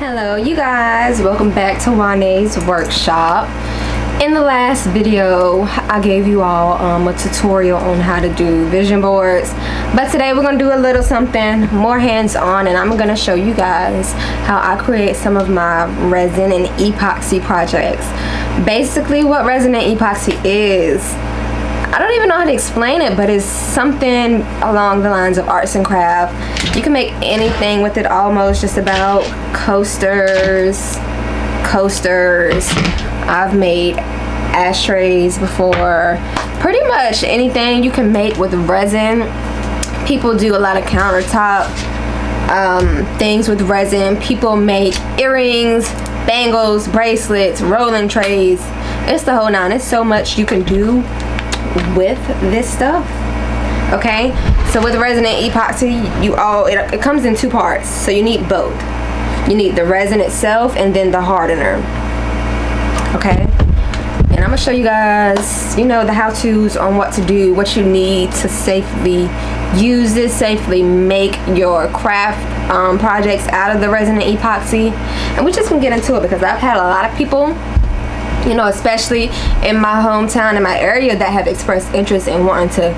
Hello you guys, welcome back to Wahn-nay's workshop. In the last video I gave you all a tutorial on how to do vision boards, but today we're going to do a little something more hands-on, and I'm going to show you guys how I create some of my resin and epoxy projects. Basically what resin and epoxy is, I don't even know how to explain it, but it's something along the lines of arts and craft. You can make anything with it almost, just about coasters. I've made ashtrays before. Pretty much anything you can make with resin. People do a lot of countertop things with resin. People make earrings, bangles, bracelets, rolling trays. It's the whole nine. It's so much you can do with this stuff. Okay, so with resin and epoxy, it comes in two parts, so you need both. You need the resin itself and then the hardener. Okay, and I'm gonna show you guys, the how-tos on what to do, what you need to safely use this, safely make your craft projects out of the resin and epoxy. And we just gonna get into it because I've had a lot of people, especially in my hometown, in my area, that have expressed interest in wanting to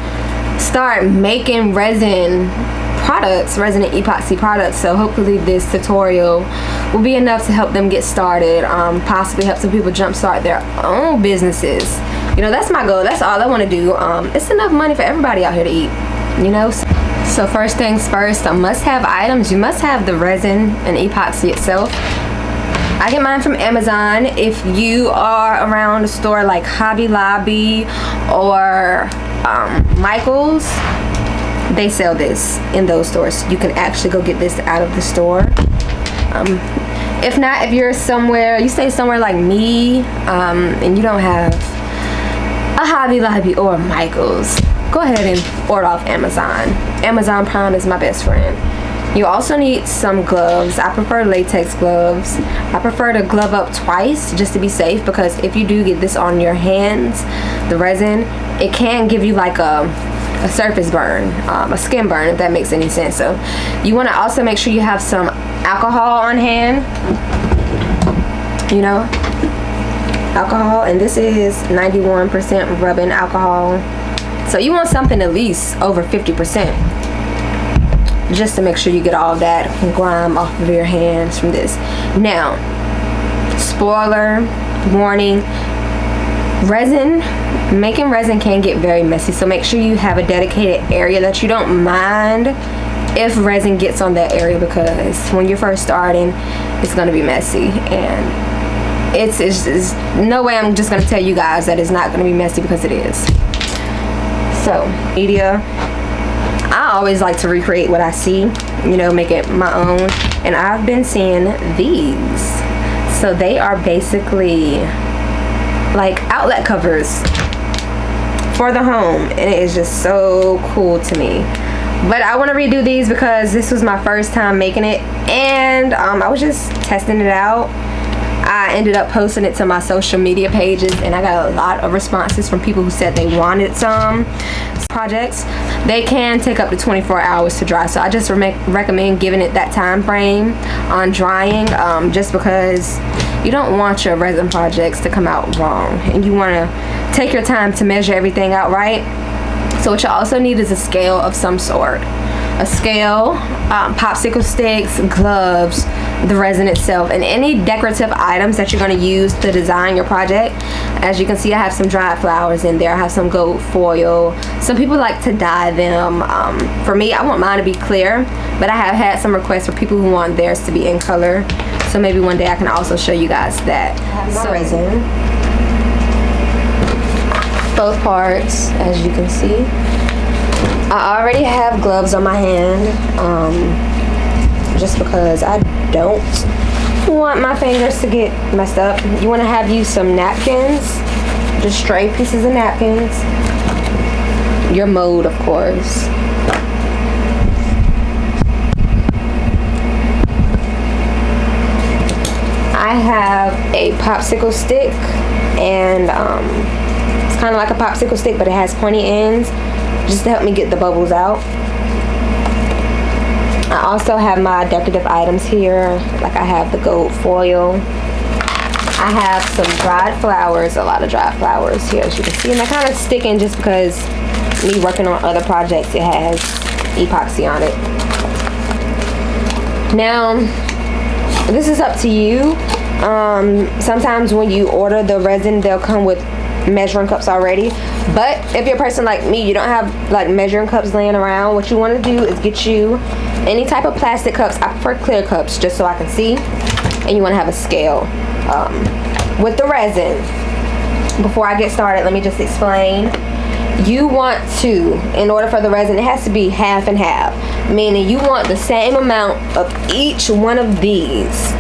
start making resin products, resin and epoxy products. So hopefully this tutorial will be enough to help them get started, possibly help some people jumpstart their own businesses. That's my goal. That's all I want to do. It's enough money for everybody out here to eat, So first things first, must-have items. You must have the resin and epoxy itself. I get mine from Amazon. If you are around a store like Hobby Lobby or Michael's, they sell this in those stores. You can actually go get this out of the store. If not, if you're somewhere, you stay somewhere like me, and you don't have a Hobby Lobby or Michael's, go ahead and order off Amazon. Amazon Prime is my best friend. You also need some gloves. I prefer latex gloves. I prefer to glove up twice just to be safe, because if you do get this on your hands, the resin, it can give you like a surface burn, a skin burn, if that makes any sense. So you want to also make sure you have some alcohol on hand, alcohol, and this is 91% rubbing alcohol. So you want something at least over 50%. Just to make sure you get all that grime off of your hands from this. Now, spoiler warning, making resin can get very messy, so make sure you have a dedicated area that you don't mind if resin gets on that area, because when you're first starting, it's going to be messy, and it's no way I'm just going to tell you guys that it's not going to be messy, because it is. So, media, I always like to recreate what I see, make it my own. And I've been seeing these. So they are basically like outlet covers for the home. And it is just so cool to me. But I want to redo these because this was my first time making it. And I was just testing it out. I ended up posting it to my social media pages, and I got a lot of responses from people who said they wanted some projects. They can take up to 24 hours to dry, so I just recommend giving it that time frame on drying, just because you don't want your resin projects to come out wrong, and you want to take your time to measure everything out right. So what you also need is a scale of some sort. A scale, popsicle sticks, gloves, the resin itself, and any decorative items that you're going to use to design your project. As you can see, I have some dried flowers in there. I have some gold foil. Some people like to dye them. For me, I want mine to be clear, but I have had some requests for people who want theirs to be in color. So maybe one day I can also show you guys that. So resin, both parts, as you can see. I already have gloves on my hand, just because I don't want my fingers to get messed up. You want to have some napkins, just straight pieces of napkins. Your mold, of course. I have a popsicle stick, and it's kind of like a popsicle stick, but it has pointy ends, just to help me get the bubbles out. I also have my decorative items here. Like I have the gold foil. I have some dried flowers, a lot of dried flowers here, as you can see. And they're kind of sticking just because me working on other projects, it has epoxy on it. Now, this is up to you. Sometimes when you order the resin, they'll come with measuring cups already. But if you're a person like me, you don't have like measuring cups laying around, what you want to do is get you any type of plastic cups. I prefer clear cups just so I can see. And you want to have a scale. With the resin, before I get started, let me just explain. You want to, in order for the resin, it has to be half and half, meaning you want the same amount of each one of these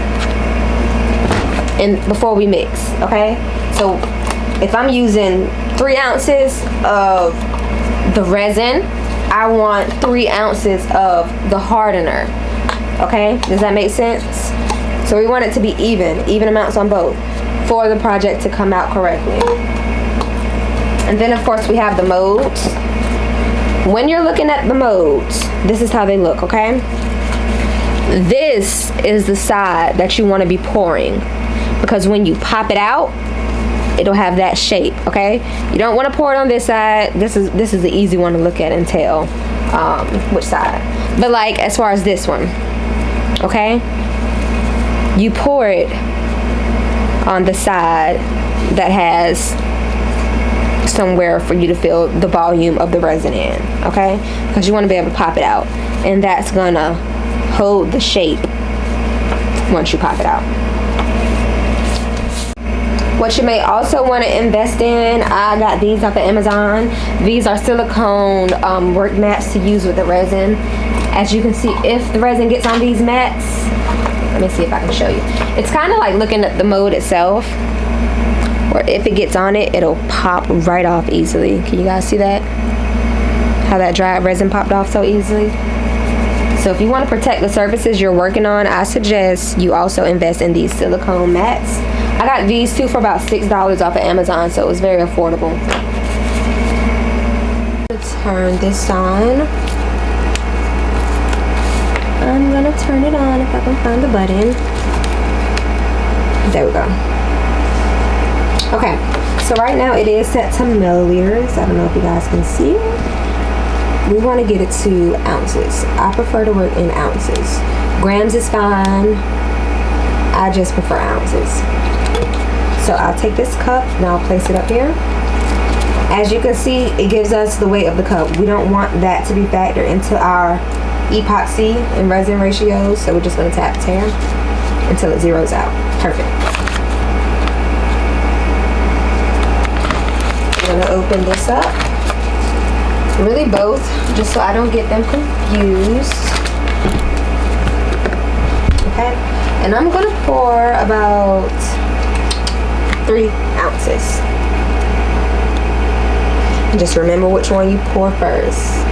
and before we mix. Okay, so if I'm using 3 ounces of the resin, I want 3 ounces of the hardener. Okay, does that make sense? So we want it to be even amounts on both for the project to come out correctly. And then of course we have the molds. When you're looking at the molds, this is how they look, okay? This is the side that you want to be pouring, because when you pop it out, it'll have that shape, okay? You don't want to pour it on this side. This is the easy one to look at and tell which side. But like as far as this one, okay? You pour it on the side that has somewhere for you to feel the volume of the resin in, okay? Because you want to be able to pop it out, and that's gonna hold the shape once you pop it out. What you may also want to invest in, I got these off of Amazon. These are silicone work mats to use with the resin. As you can see, if the resin gets on these mats, let me see if I can show you. It's kind of like looking at the mold itself, or if it gets on it, it'll pop right off easily. Can you guys see that? How that dry resin popped off so easily? So if you want to protect the surfaces you're working on, I suggest you also invest in these silicone mats. I got these two for about $6 off of Amazon, so it was very affordable. Let's turn this on. I'm gonna turn it on if I can find the button. There we go. Okay, so right now it is set to milliliters. I don't know if you guys can see. We want to get it to ounces. I prefer to work in ounces. Grams is fine. I just prefer ounces. So I'll take this cup and I'll place it up here. As you can see, it gives us the weight of the cup. We don't want that to be factored into our epoxy and resin ratios, so we're just going to tap tear until it zeroes out. Perfect. I'm going to open this up. Really both, just so I don't get them confused. Okay, and I'm going to pour about 3 ounces. And just remember which one you pour first.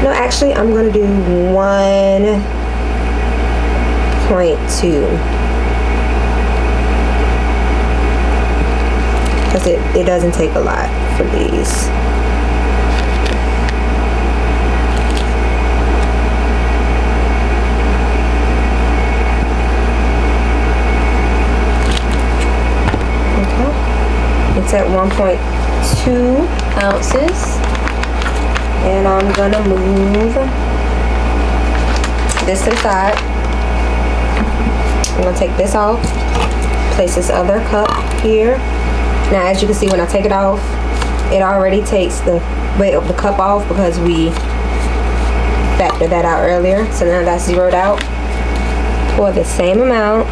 No, actually, I'm going to do 1.2. Because it doesn't take a lot for these. Okay. It's at 1.2 ounces. And I'm gonna move this to the side. I'm gonna take this off, place this other cup here. Now as you can see, when I take it off, it already takes the weight of the cup off because we factored that out earlier. So now that's zeroed out. Pour the same amount.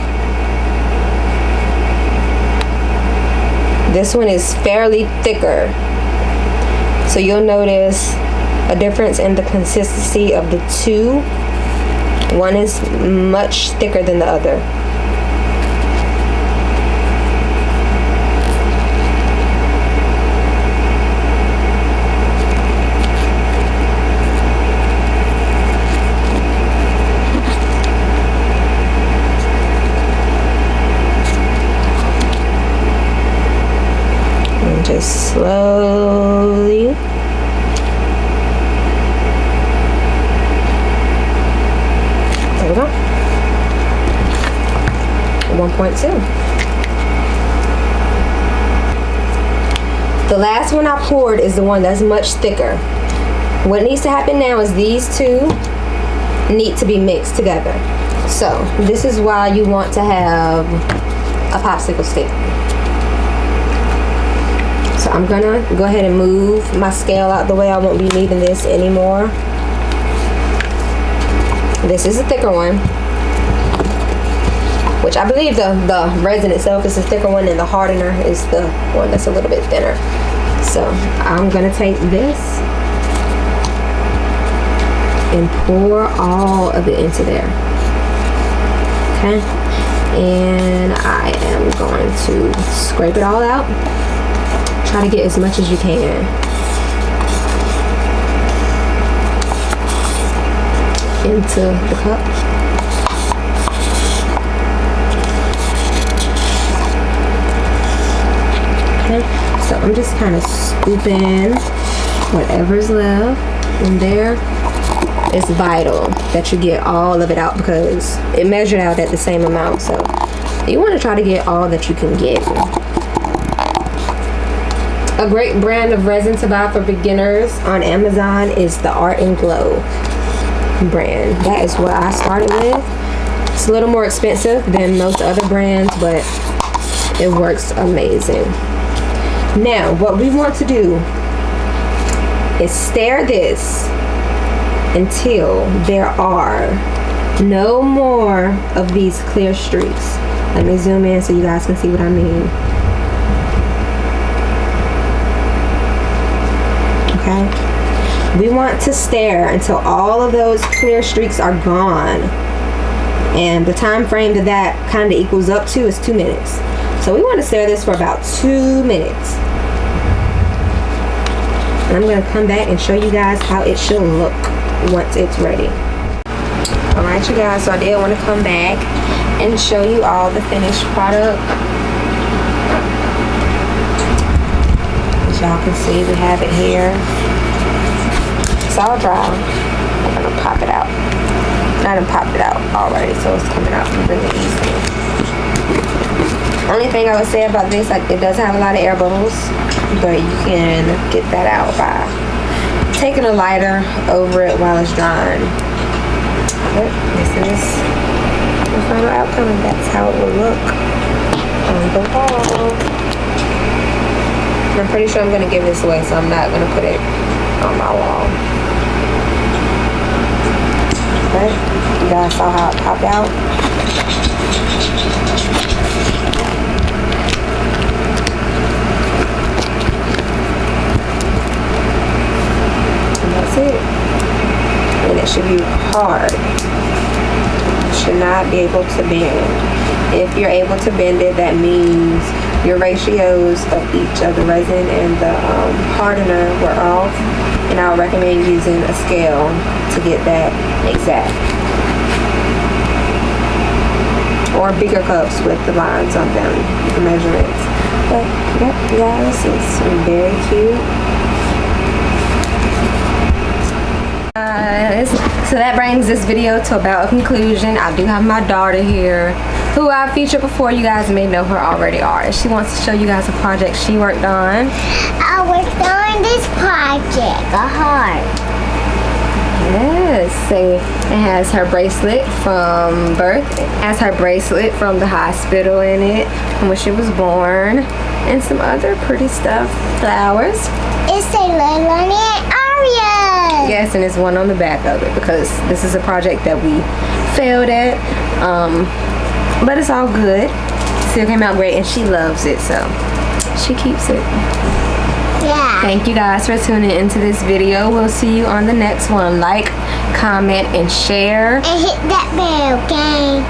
This one is fairly thicker, so you'll notice a difference in the consistency of the two. One is much thicker than the other. And just slowly. There we go. 1.2. The last one I poured is the one that's much thicker. What needs to happen now is these two need to be mixed together. So this is why you want to have a popsicle stick. So I'm gonna go ahead and move my scale out the way. I won't be needing this anymore. This is a thicker one, which I believe the resin itself is the thicker one, and the hardener is the one that's a little bit thinner. So I'm gonna take this and pour all of it into there. Okay, and I am going to scrape it all out. Try to get as much as you can. Into the cup. Okay, so I'm just kind of scooping whatever's left in there. It's vital that you get all of it out because it measured out at the same amount. So you want to try to get all that you can get. A great brand of resin to buy for beginners on Amazon is the Art and Glow brand. That is what I started with. It's a little more expensive than most other brands, but it works amazing. Now, what we want to do is stir this until there are no more of these clear streaks. Let me zoom in so you guys can see what I mean. Okay, we want to stir until all of those clear streaks are gone, and the time frame that kind of equals up to is 2 minutes. So we want to stir this for about 2 minutes. And I'm going to come back and show you guys how it should look once it's ready. Alright you guys, so I did want to come back and show you all the finished product. As y'all can see, we have it here. It's all dry. I'm gonna pop it out. I done popped it out already, so it's coming out really easily. Only thing I would say about this, like, it does have a lot of air bubbles, but you can get that out by taking a lighter over it while it's drying. But this is the final outcome, and that's how it will look on the wall. And I'm pretty sure I'm going to give this away, so I'm not going to put it on my wall. But you guys saw how it popped out. And that's it. And it should be hard. You should not be able to bend. If you're able to bend it, that means your ratios of each of the resin and the hardener were off, and I would recommend using a scale to get that exact. Or bigger cups with the lines on them, the measurements. But yep, guys, it's very cute. So that brings this video to about a conclusion. I do have my daughter here, who I've featured before. You guys may know her already. She wants to show you guys a project she worked on. I worked on this project, a heart. Yes, so it has her bracelet from birth. It has her bracelet from the hospital in it, from when she was born, and some other pretty stuff. Flowers. It's a little and Aria. Yes, and there's one on the back of it because this is a project that we failed at. But it's all good. Still came out great, and she loves it, so she keeps it. Yeah. Thank you guys for tuning into this video. We'll see you on the next one. Like, comment, and share. And hit that bell, okay?